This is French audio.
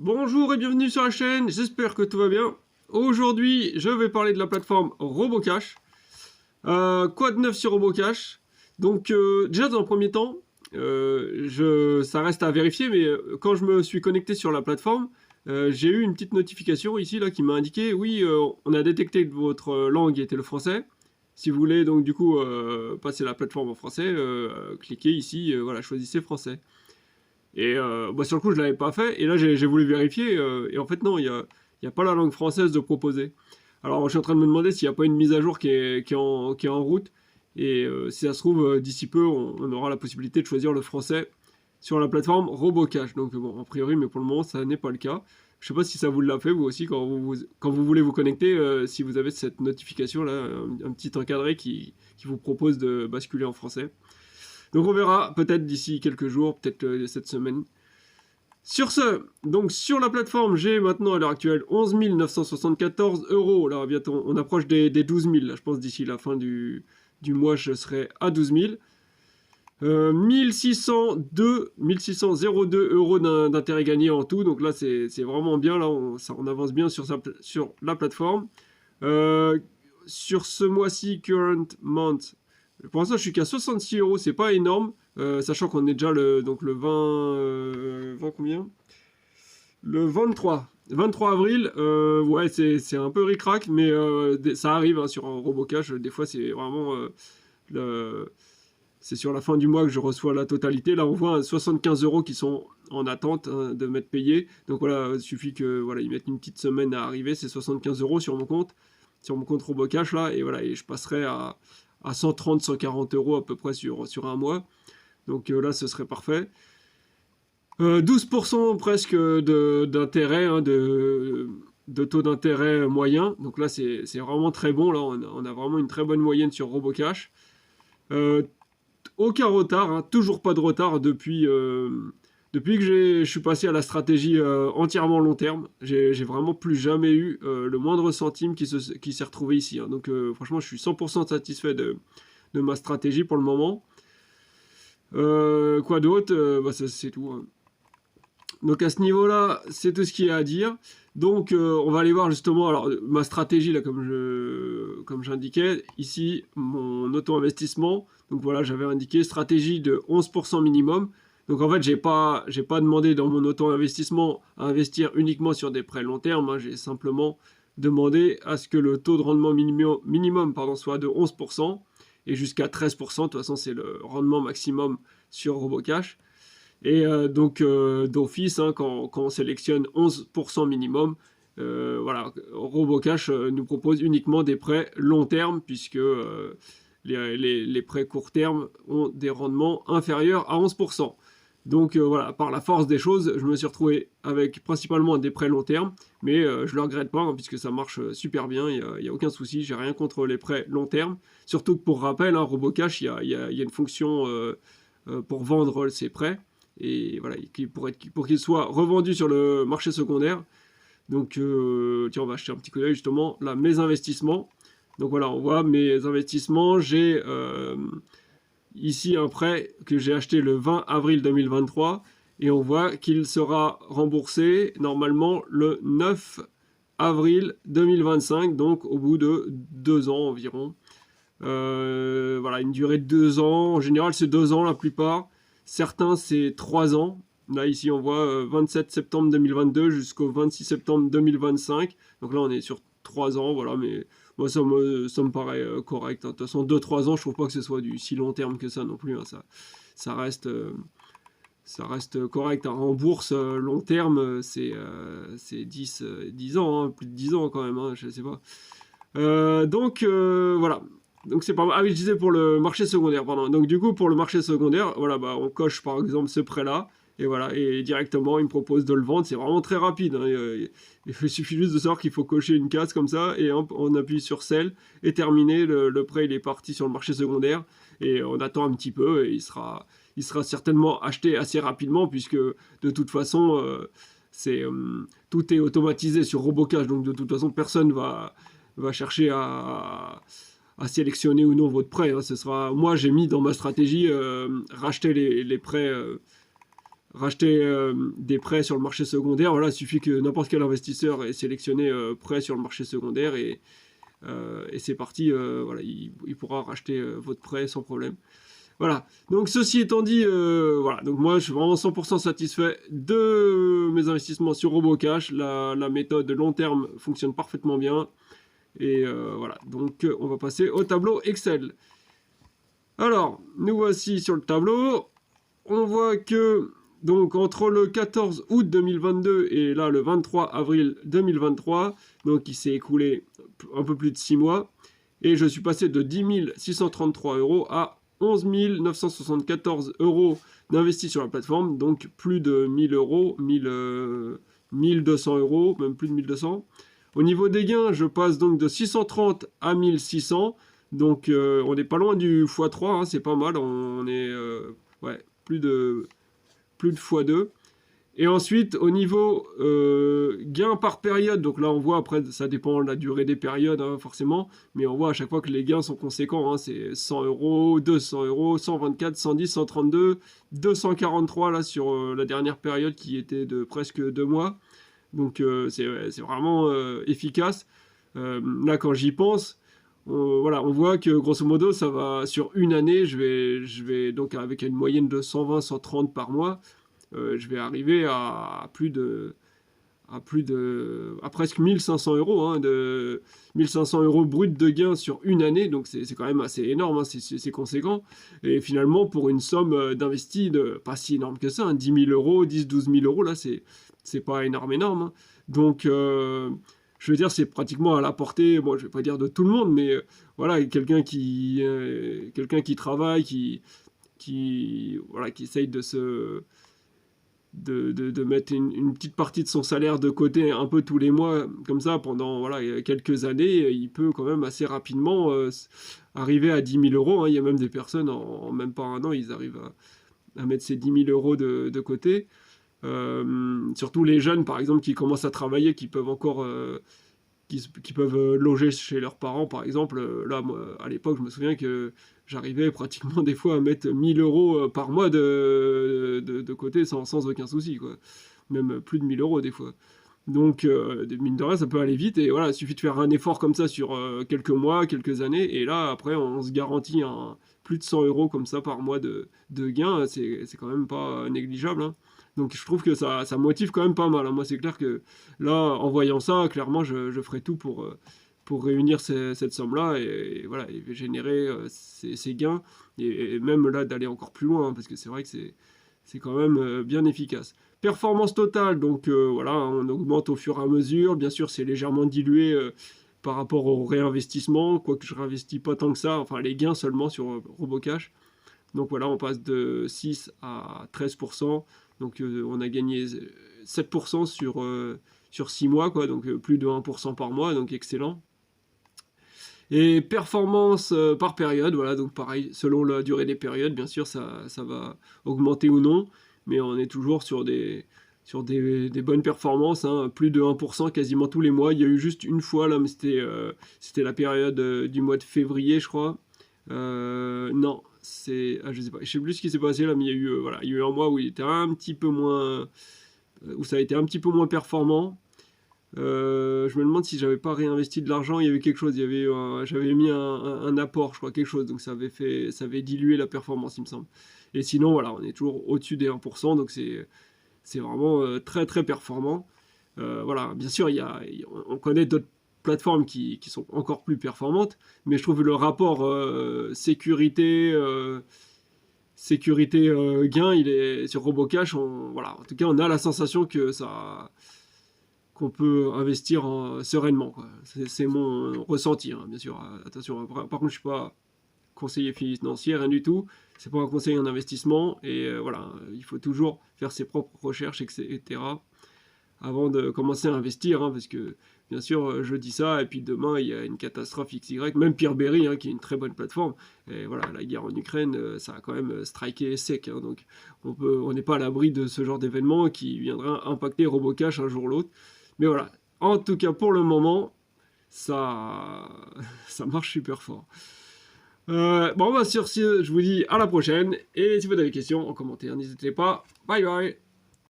Bonjour et bienvenue sur la chaîne, j'espère que tout va bien. Aujourd'hui, je vais parler de la plateforme Robocash. Quoi de neuf sur Robocash? Donc, déjà dans un premier temps, ça reste à vérifier, mais quand je me suis connecté sur la plateforme, j'ai eu une petite notification ici là qui m'a indiqué, oui, on a détecté que votre langue était le français. Si vous voulez donc du coup passer la plateforme en français, cliquez ici, voilà, choisissez français. Et sur le coup, je l'avais pas fait. Et là, j'ai voulu vérifier. Et en fait, non, y a pas la langue française de proposer. Alors, je suis en train de me demander s'il n'y a pas une mise à jour qui est en route. Et si ça se trouve, d'ici peu, on aura la possibilité de choisir le français sur la plateforme Robocash. Donc, bon, a priori, mais pour le moment, ça n'est pas le cas. Je sais pas si ça vous l'a fait, vous aussi, quand vous voulez vous connecter, si vous avez cette notification-là, un petit encadré qui vous propose de basculer en français. Donc on verra peut-être d'ici quelques jours, peut-être cette semaine. Sur ce, donc sur la plateforme, j'ai maintenant à l'heure actuelle 11 974 euros. Là, bientôt, on approche des 12 000. Là, je pense d'ici la fin du mois, je serai à 12 000. 1602 euros d'intérêt gagné en tout. Donc là, c'est vraiment bien. Là, on avance bien sur la plateforme. Euh, sur ce mois-ci, current month, pour l'instant, je suis qu'à 66 euros, c'est pas énorme, sachant qu'on est déjà le 20, 20 combien? Le 23 avril, ouais, c'est un peu ric-rac, mais ça arrive hein, sur un Robocash. Des fois, c'est vraiment le, c'est sur la fin du mois que je reçois la totalité. Là, on voit 75 euros qui sont en attente hein, de m'être payés. Donc voilà, il suffit que voilà, ils mettent une petite semaine à arriver, c'est 75 euros sur mon compte Robocash là, et voilà, et je passerai à 130, 140 euros à peu près sur un mois. Donc là, ce serait parfait. 12% presque d'intérêt, hein, de taux d'intérêt moyen. Donc là, c'est vraiment très bon. Là, on a vraiment une très bonne moyenne sur Robocash. Euh, Aucun retard, hein, toujours pas de retard depuis que je suis passé à la stratégie entièrement long terme. J'ai vraiment plus jamais eu le moindre centime qui s'est retrouvé ici. Hein. Donc franchement, je suis 100% satisfait de ma stratégie pour le moment. Quoi d'autre c'est tout. Hein. Donc à ce niveau-là, c'est tout ce qu'il y a à dire. Donc on va aller voir justement alors ma stratégie là comme j'indiquais ici mon auto-investissement. Donc voilà, j'avais indiqué stratégie de 11% minimum. Donc en fait, j'ai pas demandé dans mon auto-investissement à investir uniquement sur des prêts long terme, hein. J'ai simplement demandé à ce que le taux de rendement minimum soit de 11% et jusqu'à 13%. De toute façon, c'est le rendement maximum sur Robocash. Et donc, d'office, hein, quand on sélectionne 11% minimum, voilà, Robocash nous propose uniquement des prêts long terme, puisque les prêts court terme ont des rendements inférieurs à 11%. Donc voilà, par la force des choses, je me suis retrouvé avec principalement des prêts long terme, mais je ne le regrette pas, hein, puisque ça marche super bien, il n'y a aucun souci, j'ai rien contre les prêts long terme. Surtout que pour rappel, hein, Robocash, il y a une fonction pour vendre ces prêts et voilà, pour qu'il soit revendu sur le marché secondaire. Donc, tiens, on va acheter un petit coup d'œil justement. Là, mes investissements. Donc voilà, on voit mes investissements. J'ai ici un prêt que j'ai acheté le 20 avril 2023 et on voit qu'il sera remboursé normalement le 9 avril 2025, donc au bout de 2 ans environ. Voilà, une durée de 2 ans. En général, c'est 2 ans la plupart. Certains, c'est 3 ans. Là, ici, on voit 27 septembre 2022 jusqu'au 26 septembre 2025. Donc là, on est sur 3 ans, voilà, mais moi, ça me paraît correct. Hein. De toute façon, 2-3 ans, je trouve pas que ce soit du si long terme que ça non plus. Hein. Ça reste, ça reste correct. Hein. En bourse, long terme, c'est 10 ans, hein, plus de 10 ans quand même, hein, je sais pas. Donc, voilà. Donc c'est pas mal. Ah oui, je disais pour le marché secondaire, pardon. Donc du coup, pour le marché secondaire, voilà, bah, on coche par exemple ce prêt-là, et voilà, et directement, il me propose de le vendre. C'est vraiment très rapide. Hein. Il suffit juste de savoir qu'il faut cocher une case comme ça, et on appuie sur Sell, et terminé, le prêt, il est parti sur le marché secondaire, et on attend un petit peu, et il sera certainement acheté assez rapidement, puisque de toute façon, tout est automatisé sur Robocash, donc de toute façon, personne va chercher à sélectionner ou non votre prêt. Hein. Ce sera, moi, j'ai mis dans ma stratégie racheter les prêts racheter des prêts sur le marché secondaire. Voilà, il suffit que n'importe quel investisseur ait sélectionné prêt sur le marché secondaire et c'est parti. Voilà, il pourra racheter votre prêt sans problème. Voilà, donc ceci étant dit, voilà, donc moi je suis vraiment 100% satisfait de mes investissements sur RoboCash. La méthode long terme fonctionne parfaitement bien. Et voilà, donc on va passer au tableau Excel. Alors, nous voici sur le tableau. On voit que donc entre le 14 août 2022 et là le 23 avril 2023, donc il s'est écoulé un peu plus de 6 mois, et je suis passé de 10 633 euros à 11 974 euros d'investis sur la plateforme, donc plus de 1000 euros, 1200 euros, même plus de 1200. Au niveau des gains, je passe donc de 630 à 1600, donc on n'est pas loin du x3, hein, c'est pas mal, on est ouais, plus de x2. Et ensuite, au niveau gains par période, donc là on voit, après ça dépend de la durée des périodes hein, forcément, mais on voit à chaque fois que les gains sont conséquents, hein, c'est 100 euros, 200 euros, 124, 110, 132, 243 là sur la dernière période qui était de presque 2 mois. Donc c'est vraiment efficace. Là quand j'y pense, voilà, on voit que grosso modo ça va sur une année, je vais donc avec une moyenne de 120-130 par mois, je vais arriver à presque 1500 euros, hein, de 1500 euros brut de gains sur une année, donc c'est quand même assez énorme, hein, c'est conséquent. Et finalement, pour une somme d'investi pas si énorme que ça, hein, 10 000 euros, 10-12 000 euros, là, c'est pas énorme, hein. Donc, je veux dire, c'est pratiquement à la portée, bon, je vais pas dire de tout le monde, mais voilà, quelqu'un qui travaille, voilà, qui essaye de mettre une petite partie de son salaire de côté un peu tous les mois, comme ça, pendant voilà, quelques années, il peut quand même assez rapidement arriver à 10 000 euros. Hein. Il y a même des personnes, en même pas un an, ils arrivent à mettre ces 10 000 euros de côté. Surtout les jeunes, par exemple, qui commencent à travailler, qui peuvent encore... qui peuvent loger chez leurs parents, par exemple. Là, moi, à l'époque, je me souviens que j'arrivais pratiquement des fois à mettre 1000 euros par mois de côté sans aucun souci, quoi. Même plus de 1000 euros des fois. Donc, mine de rien, ça peut aller vite. Et voilà, il suffit de faire un effort comme ça sur quelques mois, quelques années. Et là, après, on se garantit plus de 100 euros comme ça par mois de gains. C'est quand même pas négligeable, hein. Donc je trouve que ça motive quand même pas mal, hein. Moi c'est clair que là, en voyant ça, clairement je ferai tout pour réunir cette somme-là et voilà, et générer ces gains et même là d'aller encore plus loin, hein, parce que c'est vrai que c'est quand même bien efficace. Performance totale, donc voilà, on augmente au fur et à mesure. Bien sûr, c'est légèrement dilué par rapport au réinvestissement, quoique je réinvestis pas tant que ça, enfin les gains seulement sur RoboCash. Donc voilà, on passe de 6 à 13%. Donc on a gagné 7% sur 6 mois, quoi, donc plus de 1% par mois, donc excellent. Et performance par période, voilà, donc pareil, selon la durée des périodes, bien sûr, ça va augmenter ou non, mais on est toujours sur des bonnes performances, hein, plus de 1% quasiment tous les mois. Il y a eu juste une fois, là, mais c'était la période du mois de février, je crois. Non, je sais pas, je sais plus ce qui s'est passé là, mais il y a eu voilà, il y a eu un mois où il était un petit peu moins, où ça a été un petit peu moins performant. Je me demande si j'avais pas réinvesti de l'argent, il y avait quelque chose, j'avais mis un apport, je crois, quelque chose, donc ça avait dilué la performance, il me semble. Et sinon, voilà, on est toujours au-dessus des 1%, donc c'est vraiment très très performant. Voilà, bien sûr, on connaît d'autres plateformes qui sont encore plus performantes, mais je trouve que le rapport sécurité gain, il est sur RoboCash, voilà, en tout cas on a la sensation qu'on peut investir sereinement, quoi. C'est mon ressenti, hein, bien sûr. Attention, par contre je suis pas conseiller financier, rien du tout, c'est pas un conseil en investissement, et voilà, il faut toujours faire ses propres recherches, etc., avant de commencer à investir, hein, parce que bien sûr je dis ça et puis demain il y a une catastrophe XY, même Peerberry, hein, qui est une très bonne plateforme, et voilà, la guerre en Ukraine, ça a quand même striké sec, hein, donc on n'est pas à l'abri de ce genre d'événement qui viendra impacter RoboCash un jour ou l'autre, mais voilà, en tout cas pour le moment ça marche super fort. Bon, bah sur ce, je vous dis à la prochaine, et si vous avez des questions en commentaire, n'hésitez pas. Bye bye.